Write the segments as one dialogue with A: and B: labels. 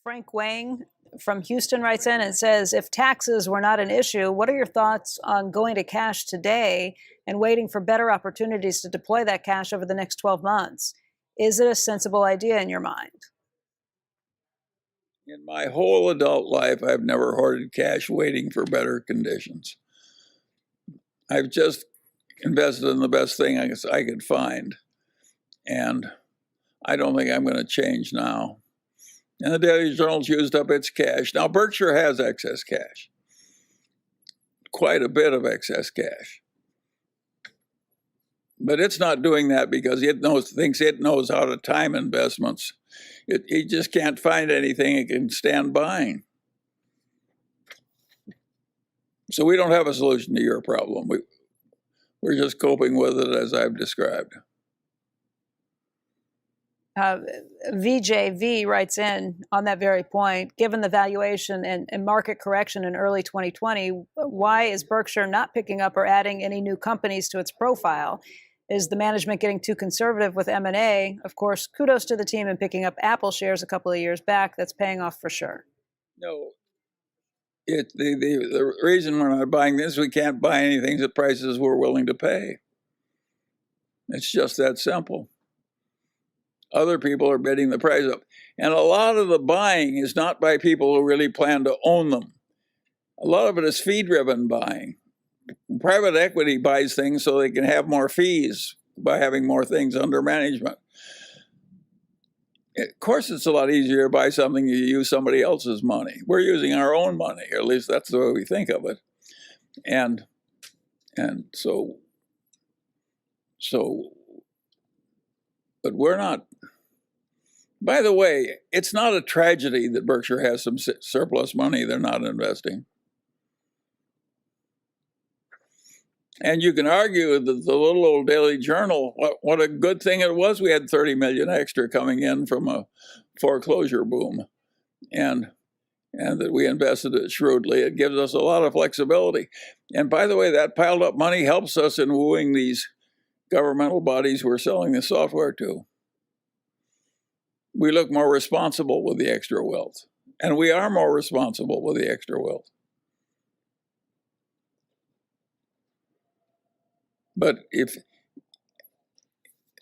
A: Frank Wang from Houston writes in and says, if taxes were not an issue, what are your thoughts on going to cash today and waiting for better opportunities to deploy that cash over the next 12 months? Is it a sensible idea in your mind?
B: In my whole adult life, I've never hoarded cash waiting for better conditions. I've just invested in the best thing I could find. And I don't think I'm going to change now. And the Daily Journal's used up its cash. Now, Berkshire has excess cash, quite a bit of excess cash. But it's not doing that because it thinks it knows how to time investments. It just can't find anything it can stand buying. So we don't have a solution to your problem. We're just coping with it as I've described.
A: VJV writes in on that very point, given the valuation and market correction in early 2020, why is Berkshire not picking up or adding any new companies to its profile? Is the management getting too conservative with M&A? Of course, kudos to the team in picking up Apple shares a couple of years back. That's paying off for sure.
B: No. The reason we're not buying this, we can't buy anything at prices we're willing to pay. It's just that simple. Other people are bidding the price up. And a lot of the buying is not by people who really plan to own them. A lot of it is fee-driven buying. Private equity buys things so they can have more fees by having more things under management. Of course, it's a lot easier to buy something you use somebody else's money. We're using our own money, or at least that's the way we think of it. And so, but we're not. By the way, it's not a tragedy that Berkshire has some surplus money they're not investing. And you can argue that the little old Daily Journal, what a good thing it was we had 30 million extra coming in from a foreclosure boom, and that we invested it shrewdly. It gives us a lot of flexibility. And by the way, that piled up money helps us in wooing these governmental bodies we're selling the software to. We look more responsible with the extra wealth. And we are more responsible with the extra wealth. But if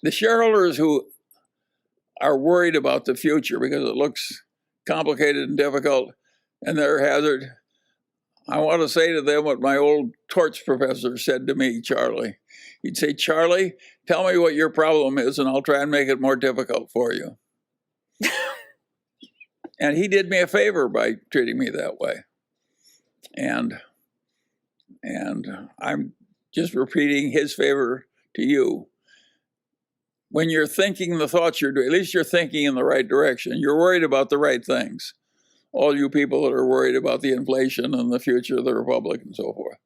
B: the shareholders who are worried about the future because it looks complicated and difficult and they're hazard, I want to say to them what my old torts professor said to me, Charlie. He'd say, Charlie, tell me what your problem is and I'll try and make it more difficult for you. And he did me a favor by treating me that way. And I'm just repeating his favor to you. When you're thinking the thoughts you're doing, at least you're thinking in the right direction. You're worried about the right things. All you people that are worried about the inflation and the future of the republic and so forth.